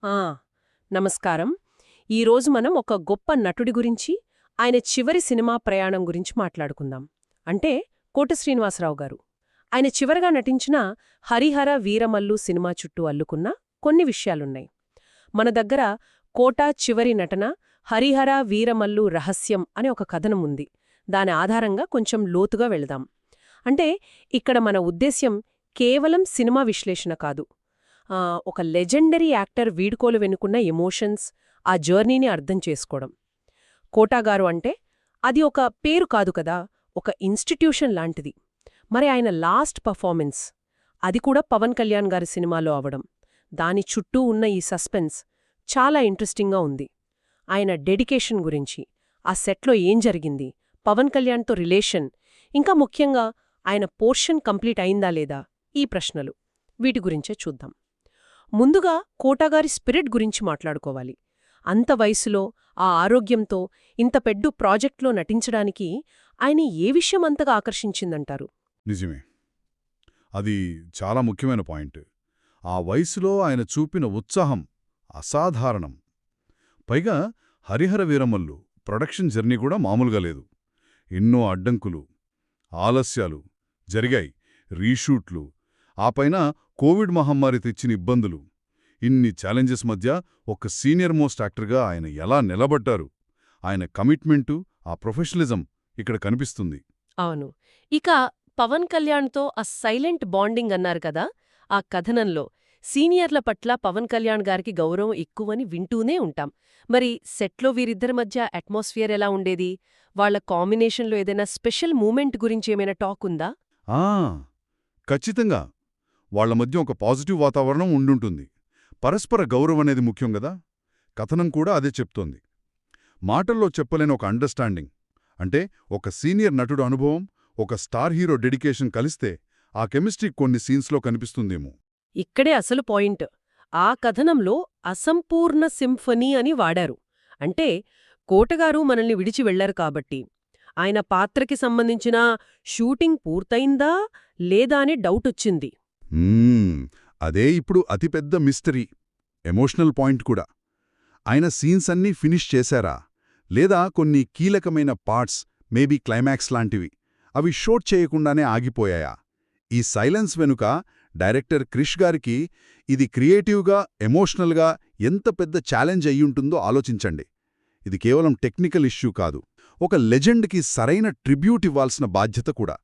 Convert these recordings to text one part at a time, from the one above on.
ఆ నమస్కారం. ఈరోజు మనం ఒక గొప్ప నటుడి గురించి, ఆయన చివరి సినిమా ప్రయాణం గురించి మాట్లాడుకుందాం. అంటే కోట శ్రీనివాసరావు గారు. ఆయన చివరగా నటించిన హరిహర వీరమల్లు సినిమా చుట్టూ అల్లుకున్న కొన్ని విషయాలున్నాయి. మన దగ్గర కోట చివరి నటన, హరిహర వీరమల్లు రహస్యం అనే ఒక కథనం ఉంది. దాని ఆధారంగా కొంచెం లోతుగా వెళదాం. అంటే ఇక్కడ మన ఉద్దేశ్యం కేవలం సినిమా విశ్లేషణ కాదు. ఒక లెజెండరీ యాక్టర్ వీడ్కోలు వెనుకున్న ఎమోషన్స్, ఆ జర్నీని అర్థం చేసుకోవడం. కోటాగారు అంటే అది ఒక పేరు కాదు కదా, ఒక ఇన్స్టిట్యూషన్ లాంటిది. మరి ఆయన లాస్ట్ పర్ఫార్మెన్స్, అది కూడా పవన్ కళ్యాణ్ గారి సినిమాలో అవడం, దాని చుట్టూ ఉన్న ఈ సస్పెన్స్ చాలా ఇంట్రెస్టింగ్గా ఉంది. ఆయన డెడికేషన్ గురించి, ఆ సెట్లో ఏం జరిగింది, పవన్ కళ్యాణ్తో రిలేషన్, ఇంకా ముఖ్యంగా ఆయన పోర్షన్ కంప్లీట్ అయిందా లేదా, ఈ ప్రశ్నలు. వీటి గురించే చూద్దాం. ముందుగా కోటాగారి స్పిరిట్ గురించి మాట్లాడుకోవాలి. అంత వయసులో, ఆ ఆరోగ్యంతో ఇంత పెద్ద ప్రాజెక్ట్లో నటించడానికి ఆయన ఏ విషయం అంతగా ఆకర్షించిందంటారు? నిజమే. అది చాలా ముఖ్యమైన పాయింట్. ఆ వయసులో ఆయన చూపిన ఉత్సాహం అసాధారణం. పైగా హరిహర వీరమల్లు ప్రొడక్షన్ జర్నీ కూడా మామూలుగా లేదు. ఎన్నో అడ్డంకులు, ఆలస్యాలు జరిగాయి. రీషూట్లు, ఆపైన కోవిడ్ మహమ్మారి తెచ్చిన ఇబ్బందులు. ఇన్ని ఛాలెంజెస్ మధ్య ఒక సీనియర్ మోస్ట్ యాక్టర్గా ఆయన ఎలా నిలబడ్డారు, ఆయన కమిట్మెంటు, ఆ ప్రొఫెషనలిజం ఇక్కడ కనిపిస్తుంది. అవును. ఇక పవన్ కళ్యాణ్తో ఆ సైలెంట్ బాండింగ్ అన్నారు కదా, ఆ కథనంలో సీనియర్ల పట్ల పవన్ కళ్యాణ్ గారికి గౌరవం ఎక్కువని వింటూనే ఉంటాం. మరి సెట్లో వీరిద్దరి మధ్య అట్మాస్ఫియర్ ఎలా ఉండేది? వాళ్ల కాంబినేషన్లో ఏదైనా స్పెషల్ మూమెంట్ గురించి ఏమైనా టాక్ ఉందా? ఆ ఖచ్చితంగా. వాళ్ల మధ్య ఒక పాజిటివ్ వాతావరణం ఉండుంటుంది. పరస్పర గౌరవం అనేది ముఖ్యం గదా. కథనం కూడా అదే చెప్తోంది. మాటల్లో చెప్పలేని ఒక అండర్స్టాండింగ్. అంటే ఒక సీనియర్ నటుడు అనుభవం, ఒక స్టార్ హీరో డెడికేషన్ కలిస్తే ఆ కెమిస్ట్రీ కొన్ని సీన్స్లో కనిపిస్తుందేమో. ఇక్కడే అసలు పాయింట్. ఆ కథనంలో అసంపూర్ణ సింఫనీ అని వాడారు. అంటే కోటగారు మనల్ని విడిచి వెళ్లారు కాబట్టి ఆయన పాత్రకి సంబంధించిన షూటింగ్ పూర్తయిందా లేదా అని డౌటొచ్చింది. అదే ఇప్పుడు అతిపెద్ద మిస్టరీ, ఎమోషనల్ పాయింట్ కూడా. ఆయన సీన్స్ అన్నీ ఫినిష్ చేశారా, లేదా కొన్ని కీలకమైన పార్ట్స్, మేబీ క్లైమాక్స్ లాంటివి, అవి షూట్ చేయకుండానే ఆగిపోయాయా? ఈ సైలెన్స్ వెనుక డైరెక్టర్ క్రిష్ గారికి ఇది క్రియేటివ్గా, ఎమోషనల్గా ఎంత పెద్ద ఛాలెంజ్ అయ్యుంటుందో ఆలోచించండి. ఇది కేవలం టెక్నికల్ ఇష్యూ కాదు, ఒక లెజెండ్కి సరైన ట్రిబ్యూట్ ఇవ్వాల్సిన బాధ్యత కూడా.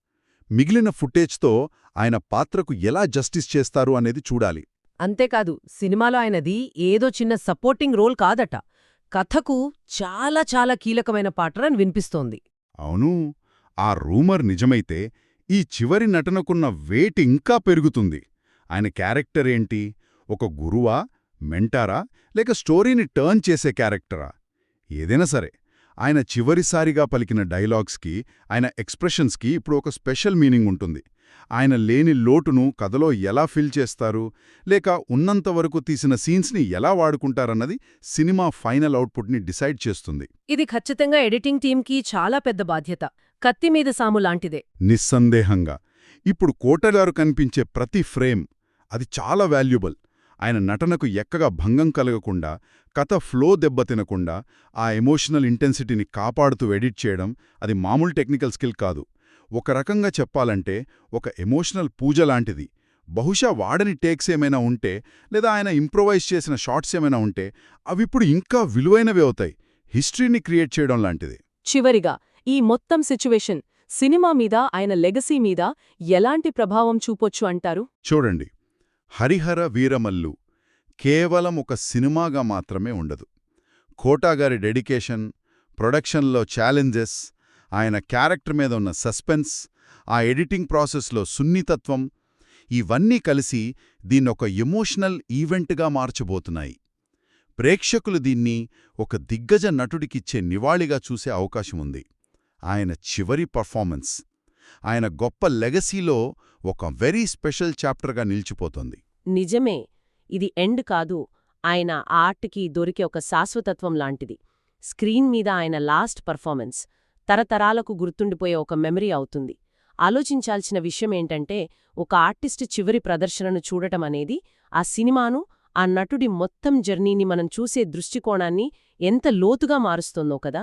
మిగిలిన ఫుటేజ్తో ఆయన పాత్రకు ఎలా జస్టిస్ చేస్తారు అనేది చూడాలి. అంతేకాదు, సినిమాలో ఆయనది ఏదో చిన్న సపోర్టింగ్ రోల్ కాదట, కథకు చాలా చాలా కీలకమైన పాత్ర అని వినిపిస్తోంది. అవును, ఆ రూమర్ నిజమైతే ఈ చివరి నటనకున్న వెయిట్ ఇంకా పెరుగుతుంది. ఆయన క్యారెక్టర్ ఏంటి? ఒక గురువా, మెంటారా, లేక స్టోరీని టర్న్ చేసే క్యారెక్టరా? ఏదైనా సరే, ఆయన చివరిసారిగా పలికిన డైలాగ్స్కి, ఆయన ఎక్స్ప్రెషన్స్కి ఇప్పుడు ఒక స్పెషల్ మీనింగ్ ఉంటుంది. ఆయన లేని లోటును కథలో ఎలా ఫిల్ చేస్తారు, లేక ఉన్నంతవరకు తీసిన సీన్స్ని ఎలా వాడుకుంటారన్నది సినిమా ఫైనల్ అవుట్పుట్ని డిసైడ్ చేస్తుంది. ఇది ఖచ్చితంగా ఎడిటింగ్ టీంకి చాలా పెద్ద బాధ్యత. కత్తిమీద సాము లాంటిదే. నిస్సందేహంగా. ఇప్పుడు కోటగారు కనిపించే ప్రతి ఫ్రేమ్ అది చాలా వాల్యుబుల్. ఆయన నటనకు ఎక్కగా భంగం కలగకుండా, కథ ఫ్లో దెబ్బతినకుండా ఆ ఎమోషనల్ ఇంటెన్సిటీని కాపాడుతూ ఎడిట్ చేయడం అది మామూలు టెక్నికల్ స్కిల్ కాదు. ఒక రకంగా చెప్పాలంటే ఒక ఎమోషనల్ పూజ లాంటిది. బహుశా వాడని టేక్స్ ఏమైనా ఉంటే, లేదా ఆయన ఇంప్రొవైజ్ చేసిన షాట్స్ ఏమైనా ఉంటే అవిప్పుడు ఇంకా విలువైనవి అవుతాయి. హిస్టరీని క్రియేట్ చేయడం లాంటిది. చివరిగా ఈ మొత్తం సిచ్యువేషన్ సినిమా మీద, ఆయన లెగసీ మీద ఎలాంటి ప్రభావం చూపొచ్చు అంటారు? చూడండి, హరిహర వీరమల్లు కేవలం ఒక సినిమాగా మాత్రమే ఉండదు. కోటాగారి డెడికేషన్, ప్రొడక్షన్లో ఛాలెంజెస్, ఆయన క్యారెక్టర్ మీద ఉన్న సస్పెన్స్, ఆ ఎడిటింగ్ ప్రాసెస్లో సున్నితత్వం, ఇవన్నీ కలిసి దీన్నొక ఎమోషనల్ ఈవెంట్గా మార్చబోతున్నాయి. ప్రేక్షకులు దీన్ని ఒక దిగ్గజ నటుడికిచ్చే నివాళిగా చూసే అవకాశముంది. ఆయన చివరి పర్ఫార్మెన్స్ ఆయన గొప్ప లెగసీలో ఒక వెరీ స్పెషల్ చాప్టర్గా నిలిచిపోతోంది. నిజమే, ఇది ఎండ్ కాదు, ఆయన ఆర్ట్కి దొరికే ఒక శాశ్వతత్వం లాంటిది. స్క్రీన్ మీద ఆయన లాస్ట్ పర్ఫార్మెన్స్ తరతరాలకు గుర్తుండిపోయే ఒక మెమరీ అవుతుంది. ఆలోచించాల్సిన విషయమేంటంటే, ఒక ఆర్టిస్టు చివరి ప్రదర్శనను చూడటం అనేది ఆ సినిమాను, ఆ నటుడి మొత్తం జర్నీని మనం చూసే దృష్టికోణాన్ని ఎంత లోతుగా మారుస్తోందో కదా.